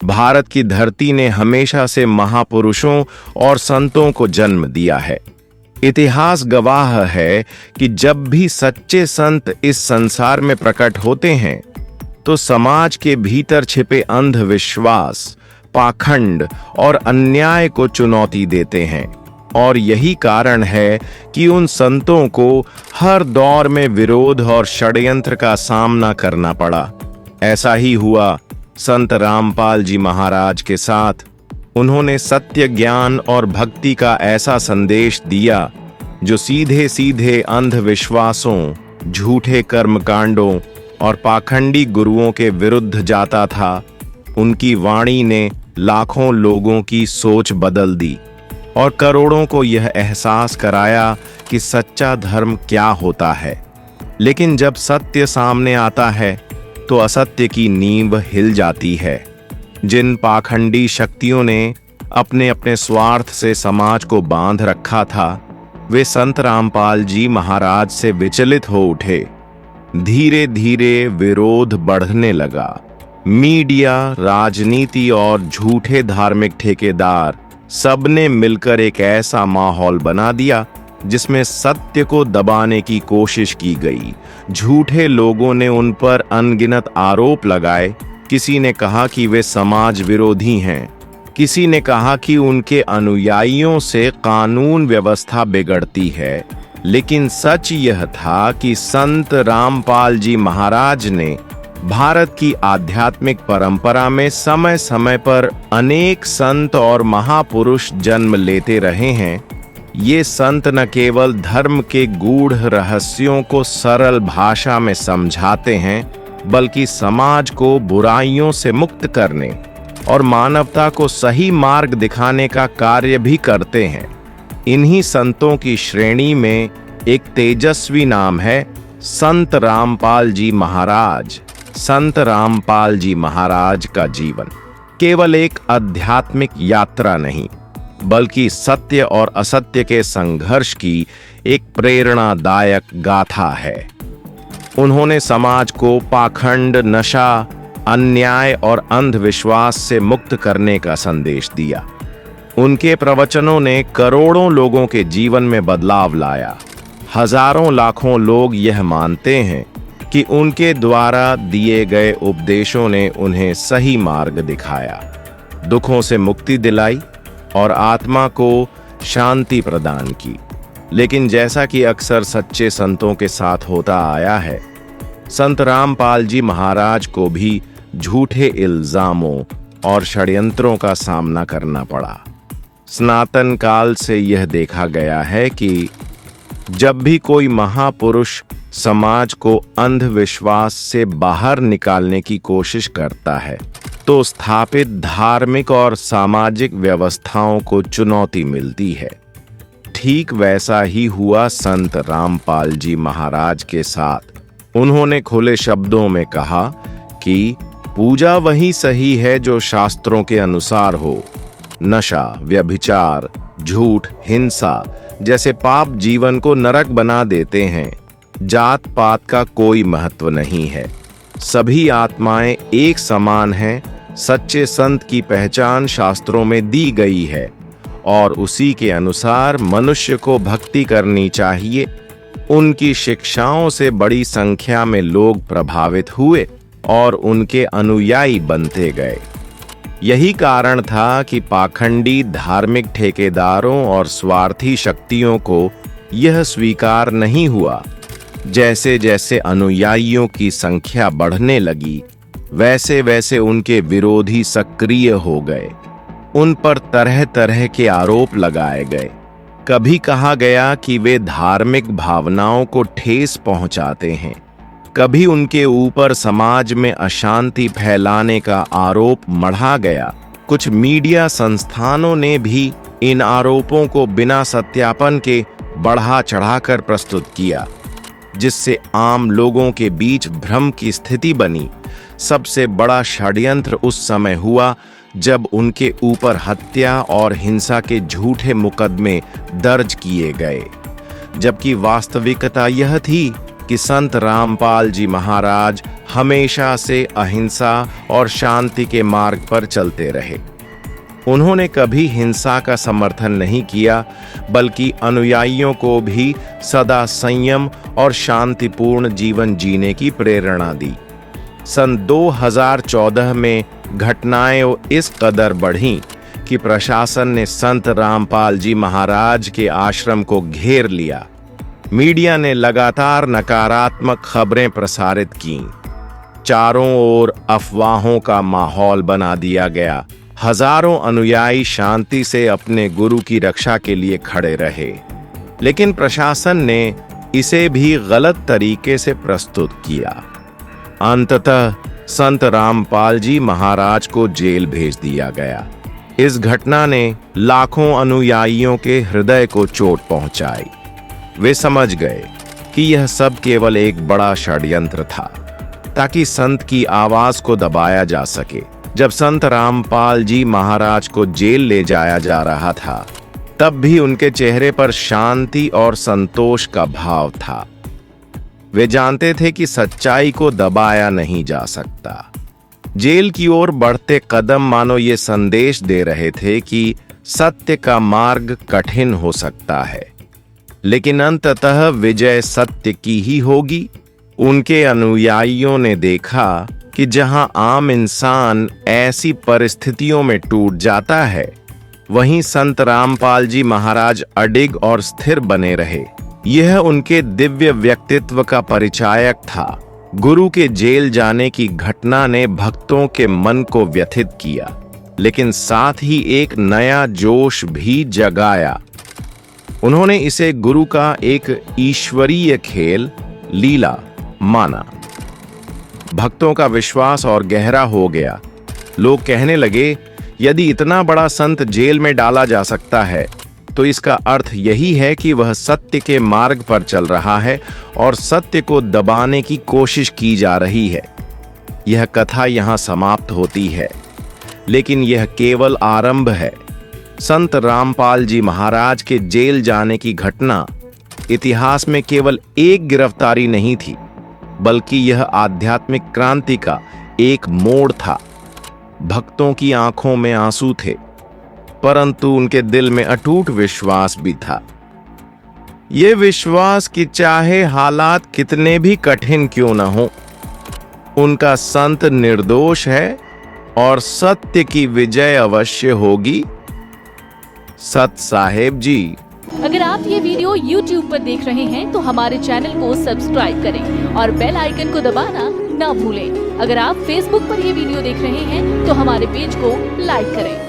भारत की धरती ने हमेशा से महापुरुषों और संतों को जन्म दिया है। इतिहास गवाह है कि जब भी सच्चे संत इस संसार में प्रकट होते हैं तो समाज के भीतर छिपे अंधविश्वास, पाखंड और अन्याय को चुनौती देते हैं। और यही कारण है कि उन संतों को हर दौर में विरोध और षड्यंत्र का सामना करना पड़ा। ऐसा ही हुआ संत रामपाल जी महाराज के साथ। उन्होंने सत्य, ज्ञान और भक्ति का ऐसा संदेश दिया जो सीधे सीधे अंधविश्वासों, झूठे कर्मकांडों और पाखंडी गुरुओं के विरुद्ध जाता था। उनकी वाणी ने लाखों लोगों की सोच बदल दी और करोड़ों को यह एहसास कराया कि सच्चा धर्म क्या होता है। लेकिन जब सत्य सामने आता है तो असत्य की नींव हिल जाती है। जिन पाखंडी शक्तियों ने अपने अपने स्वार्थ से समाज को बांध रखा था, वे संत रामपाल जी महाराज से विचलित हो उठे। धीरे धीरे विरोध बढ़ने लगा। मीडिया, राजनीति और झूठे धार्मिक ठेकेदार सबने मिलकर एक ऐसा माहौल बना दिया जिसमें सत्य को दबाने की कोशिश की गई। झूठे लोगों ने उन पर अनगिनत आरोप लगाए। किसी ने कहा कि वे समाज विरोधी हैं, किसी ने कहा कि उनके अनुयायियों से कानून व्यवस्था बिगड़ती है। लेकिन सच यह था कि संत रामपाल जी महाराज ने भारत की आध्यात्मिक परंपरा में समय समय पर अनेक संत और महापुरुष जन्म लेते रहे हैं। ये संत न केवल धर्म के गूढ़ रहस्यों को सरल भाषा में समझाते हैं, बल्कि समाज को बुराइयों से मुक्त करने और मानवता को सही मार्ग दिखाने का कार्य भी करते हैं। इन्हीं संतों की श्रेणी में एक तेजस्वी नाम है संत रामपाल जी महाराज। संत रामपाल जी महाराज का जीवन केवल एक आध्यात्मिक यात्रा नहीं, बल्कि सत्य और असत्य के संघर्ष की एक प्रेरणादायक गाथा है। उन्होंने समाज को पाखंड, नशा, अन्याय और अंधविश्वास से मुक्त करने का संदेश दिया। उनके प्रवचनों ने करोड़ों लोगों के जीवन में बदलाव लाया। हजारों लाखों लोग यह मानते हैं कि उनके द्वारा दिए गए उपदेशों ने उन्हें सही मार्ग दिखाया, दुखों से मुक्ति दिलाई और आत्मा को शांति प्रदान की। लेकिन जैसा कि अक्सर सच्चे संतों के साथ होता आया है, संत रामपाल जी महाराज को भी झूठे इल्जामों और षड्यंत्रों का सामना करना पड़ा। सनातन काल से यह देखा गया है कि जब भी कोई महापुरुष समाज को अंधविश्वास से बाहर निकालने की कोशिश करता है तो स्थापित धार्मिक और सामाजिक व्यवस्थाओं को चुनौती मिलती है। ठीक वैसा ही हुआ संत रामपाल जी महाराज के साथ। उन्होंने खुले शब्दों में कहा कि पूजा वही सही है जो शास्त्रों के अनुसार हो। नशा, व्यभिचार, झूठ, हिंसा जैसे पाप जीवन को नरक बना देते हैं। जात पात का कोई महत्व नहीं है, सभी आत्माएं एक समान हैं। सच्चे संत की पहचान शास्त्रों में दी गई है और उसी के अनुसार मनुष्य को भक्ति करनी चाहिए। उनकी शिक्षाओं से बड़ी संख्या में लोग प्रभावित हुए और उनके अनुयायी बनते गए। यही कारण था कि पाखंडी धार्मिक ठेकेदारों और स्वार्थी शक्तियों को यह स्वीकार नहीं हुआ। जैसे जैसे अनुयायियों की संख्या बढ़ने लगी, वैसे वैसे उनके विरोधी सक्रिय हो गए। उन पर तरह तरह के आरोप लगाए गए। कभी कहा गया कि वे धार्मिक भावनाओं को ठेस पहुंचाते हैं, कभी उनके ऊपर समाज में अशांति फैलाने का आरोप मढ़ा गया। कुछ मीडिया संस्थानों ने भी इन आरोपों को बिना सत्यापन के बढ़ा चढ़ाकर प्रस्तुत किया, जिससे आम लोगों के बीच भ्रम की स्थिति बनी। सबसे बड़ा षड्यंत्र उस समय हुआ जब उनके ऊपर हत्या और हिंसा के झूठे मुकदमे दर्ज किए गए, जबकि वास्तविकता यह थी कि संत रामपाल जी महाराज हमेशा से अहिंसा और शांति के मार्ग पर चलते रहे। उन्होंने कभी हिंसा का समर्थन नहीं किया, बल्कि अनुयायियों को भी सदा संयम और शांतिपूर्ण जीवन जीने की प्रेरणा दी। सन 2014 में घटनाएं इस कदर बढ़ीं कि प्रशासन ने संत रामपाल जी महाराज के आश्रम को घेर लिया। मीडिया ने लगातार नकारात्मक खबरें प्रसारित कीं। चारों ओर अफवाहों का माहौल बना दिया गया। हजारों अनुयायी शांति से अपने गुरु की रक्षा के लिए खड़े रहे, लेकिन प्रशासन ने इसे भी गलत तरीके से प्रस्तुत किया। अंततः संत रामपाल जी महाराज को जेल भेज दिया गया। इस घटना ने लाखों अनुयायियों के हृदय को चोट पहुंचाई। वे समझ गए कि यह सब केवल एक बड़ा षड्यंत्र था, ताकि संत की आवाज को दबाया जा सके। जब संत रामपाल जी महाराज को जेल ले जाया जा रहा था, तब भी उनके चेहरे पर शांति और संतोष का भाव था। वे जानते थे कि सच्चाई को दबाया नहीं जा सकता। जेल की ओर बढ़ते कदम मानो ये संदेश दे रहे थे कि सत्य का मार्ग कठिन हो सकता है, लेकिन अंततः विजय सत्य की ही होगी। उनके अनुयायियों ने देखा कि जहां आम इंसान ऐसी परिस्थितियों में टूट जाता है, वहीं संत रामपाल जी महाराज अडिग और स्थिर बने रहे। यह उनके दिव्य व्यक्तित्व का परिचायक था। गुरु के जेल जाने की घटना ने भक्तों के मन को व्यथित किया, लेकिन साथ ही एक नया जोश भी जगाया। उन्होंने इसे गुरु का एक ईश्वरीय खेल, लीला माना। भक्तों का विश्वास और गहरा हो गया। लोग कहने लगे, यदि इतना बड़ा संत जेल में डाला जा सकता है, तो इसका अर्थ यही है कि वह सत्य के मार्ग पर चल रहा है और सत्य को दबाने की कोशिश की जा रही है। यह कथा यहाँ समाप्त होती है, लेकिन यह केवल आरंभ है। संत रामपाल जी महाराज के जेल जाने की घटना इतिहास में केवल एक गिरफ्तारी नहीं थी, बल्कि यह आध्यात्मिक क्रांति का एक मोड़ था। भक्तों की आंखों में आंसू थे, परंतु उनके दिल में अटूट विश्वास भी था। ये विश्वास कि चाहे हालात कितने भी कठिन क्यों न हो, उनका संत निर्दोष है और सत्य की विजय अवश्य होगी। सत साहेब जी। अगर आप ये वीडियो YouTube पर देख रहे हैं तो हमारे चैनल को सब्सक्राइब करें और बेल आइकन को दबाना ना भूलें। अगर आप Facebook पर ये वीडियो देख रहे हैं तो हमारे पेज को लाइक करें।